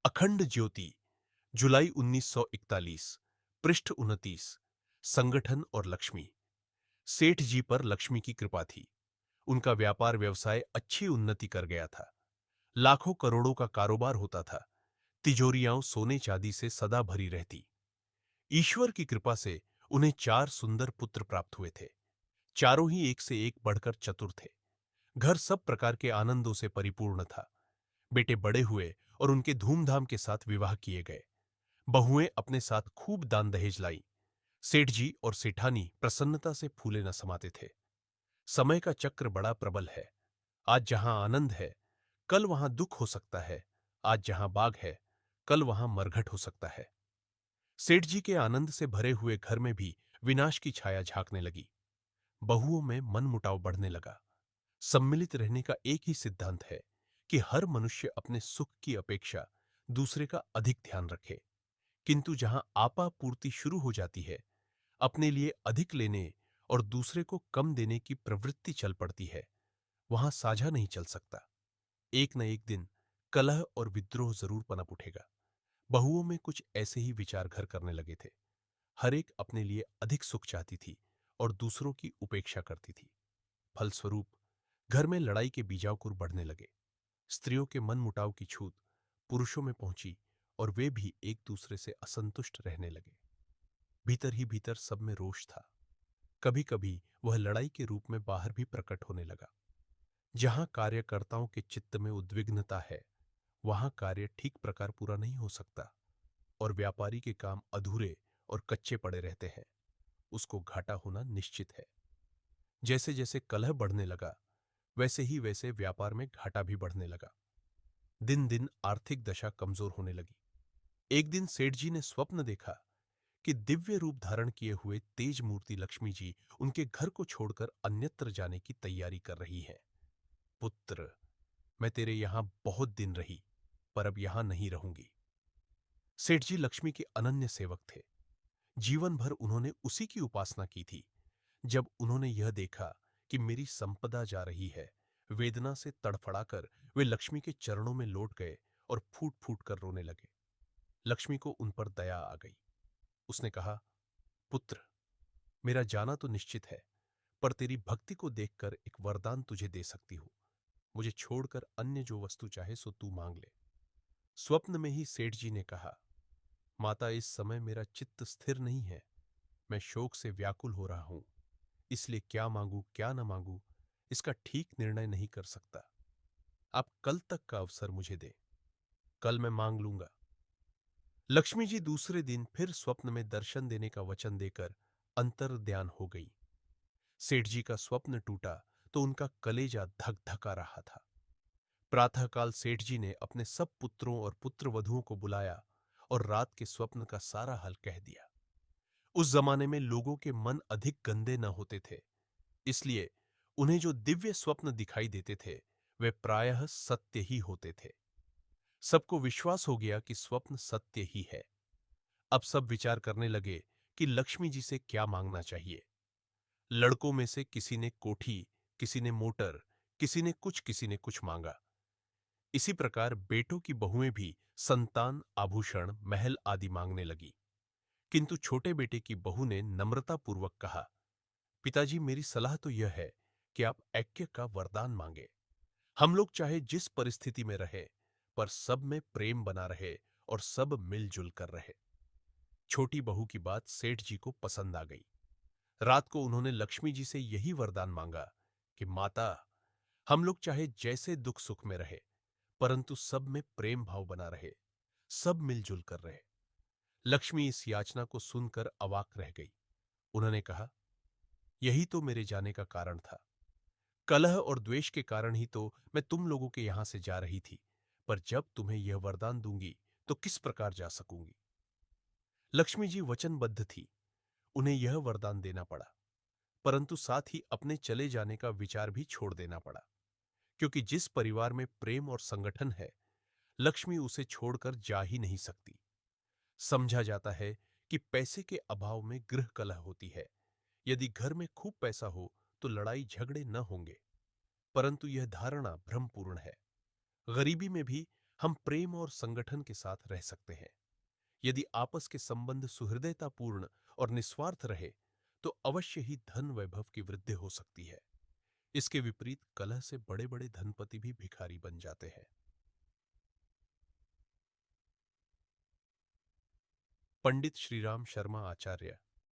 अखंड ज्योति, जुलाई 1941। पृष्ठ 29। संगठन और लक्ष्मी। सेठ जी पर लक्ष्मी की कृपा थी। उनका व्यापार व्यवसाय अच्छी उन्नति कर गया था। लाखों करोड़ों का कारोबार होता था। तिजोरियां सोने चांदी से सदा भरी रहती। ईश्वर की कृपा से उन्हें 4 सुंदर पुत्र प्राप्त हुए थे। चारों ही एक से एक बढ़कर चतुर थे। घर सब प्रकार के आनंदों से परिपूर्ण था। बेटे बड़े हुए और उनके धूमधाम के साथ विवाह किए गए। बहुएं अपने साथ खूब दान दहेज लाई। सेठ जी और सेठानी प्रसन्नता से फूले न समाते थे। समय का चक्र बड़ा प्रबल है। आज जहां आनंद है, कल वहां दुख हो सकता है। आज जहां बाग है, कल वहां मरघट हो सकता है। सेठ जी के आनंद से भरे हुए घर में भी विनाश की छाया झांकने लगी। बहुओं में मनमुटाव बढ़ने लगा। सम्मिलित रहने का एक ही सिद्धांत है कि हर मनुष्य अपने सुख की अपेक्षा दूसरे का अधिक ध्यान रखे। किंतु जहां आपा पूर्ति शुरू हो जाती है, अपने लिए अधिक लेने और दूसरे को कम देने की प्रवृत्ति चल पड़ती है, वहां साझा नहीं चल सकता। एक न एक दिन कलह और विद्रोह जरूर पनप उठेगा। बहुओं में कुछ ऐसे ही विचार घर करने लगे थे। हर एक अपने लिए अधिक सुख चाहती थी और दूसरों की उपेक्षा करती थी। फलस्वरूप घर में लड़ाई के बीजाकुर बढ़ने लगे। स्त्रियों के मन मुटाव की छूत पुरुषों में पहुंची और वे भी एक दूसरे से असंतुष्ट रहने लगे। भीतर ही भीतर सब में रोष था। कभी कभी वह लड़ाई के रूप में बाहर भी प्रकट होने लगा। जहां कार्यकर्ताओं के चित्त में उद्विग्नता है, वहां कार्य ठीक प्रकार पूरा नहीं हो सकता और व्यापारी के काम अधूरे और कच्चे पड़े रहते हैं। उसको घाटा होना निश्चित है। जैसे जैसे कलह बढ़ने लगा, वैसे ही वैसे व्यापार में घाटा भी बढ़ने लगा। दिन दिन आर्थिक दशा कमजोर होने लगी। एक दिन सेठ जी ने स्वप्न देखा कि दिव्य रूप धारण किए हुए तेज मूर्ति लक्ष्मी जी उनके घर को छोड़कर अन्यत्र जाने की तैयारी कर रही हैं। पुत्र, मैं तेरे यहां बहुत दिन रही, पर अब यहां नहीं रहूंगी। सेठ जी लक्ष्मी के अनन्य सेवक थे। जीवन भर उन्होंने उसी की उपासना की थी। जब उन्होंने यह देखा कि मेरी संपदा जा रही है, वेदना से तड़फड़ाकर वे लक्ष्मी के चरणों में लौट गए और फूट फूट कर रोने लगे। लक्ष्मी को उन पर दया आ गई। उसने कहा, पुत्र, मेरा जाना तो निश्चित है, पर तेरी भक्ति को देखकर एक वरदान तुझे दे सकती हूं। मुझे छोड़कर अन्य जो वस्तु चाहे सो तू मांग ले। स्वप्न में ही सेठ जी ने कहा, माता, इस समय मेरा चित्त स्थिर नहीं है। मैं शोक से व्याकुल हो रहा हूं, इसलिए क्या मांगू क्या न मांगू, इसका ठीक निर्णय नहीं कर सकता। आप कल तक का अवसर मुझे दे, कल मैं मांग लूंगा। लक्ष्मी जी दूसरे दिन फिर स्वप्न में दर्शन देने का वचन देकर अंतर्ध्यान हो गई। सेठ जी का स्वप्न टूटा तो उनका कलेजा धक धका रहा था। प्रातःकाल सेठ जी ने अपने सब पुत्रों और पुत्रवधुओं को बुलाया और रात के स्वप्न का सारा हल कह दिया। उस जमाने में लोगों के मन अधिक गंदे न होते थे, इसलिए उन्हें जो दिव्य स्वप्न दिखाई देते थे, वे प्रायः सत्य ही होते थे। सबको विश्वास हो गया कि स्वप्न सत्य ही है। अब सब विचार करने लगे कि लक्ष्मी जी से क्या मांगना चाहिए। लड़कों में से किसी ने कोठी, किसी ने मोटर, किसी ने कुछ मांगा। इसी प्रकार बेटों की बहुएं भी संतान, आभूषण, महल आदि मांगने लगी। किंतु छोटे बेटे की बहू ने नम्रतापूर्वक कहा, पिताजी, मेरी सलाह तो यह है कि आप ऐक्य का वरदान मांगे। हम लोग चाहे जिस परिस्थिति में रहे, पर सब में प्रेम बना रहे और सब मिलजुल कर रहे। छोटी बहू की बात सेठ जी को पसंद आ गई। रात को उन्होंने लक्ष्मी जी से यही वरदान मांगा कि माता, हम लोग चाहे जैसे दुख सुख में रहे, परंतु सब में प्रेम भाव बना रहे, सब मिलजुल कर रहे। लक्ष्मी इस याचना को सुनकर अवाक रह गई। उन्होंने कहा, यही तो मेरे जाने का कारण था। कलह और द्वेष के कारण ही तो मैं तुम लोगों के यहां से जा रही थी, पर जब तुम्हें यह वरदान दूंगी तो किस प्रकार जा सकूंगी। लक्ष्मी जी वचनबद्ध थी। उन्हें यह वरदान देना पड़ा, परंतु साथ ही अपने चले जाने का विचार भी छोड़ देना पड़ा, क्योंकि जिस परिवार में प्रेम और संगठन है, लक्ष्मी उसे छोड़कर जा ही नहीं सकती। समझा जाता है कि पैसे के अभाव में गृह कलह होती है। यदि घर में खूब पैसा हो तो लड़ाई झगड़े न होंगे, परंतु यह धारणा भ्रमपूर्ण है। गरीबी में भी हम प्रेम और संगठन के साथ रह सकते हैं। यदि आपस के संबंध सुहृदयतापूर्ण और निस्वार्थ रहे तो अवश्य ही धन वैभव की वृद्धि हो सकती है। इसके विपरीत कलह से बड़े बड़े धनपति भी भिखारी बन जाते हैं। पंडित श्रीराम शर्मा आचार्य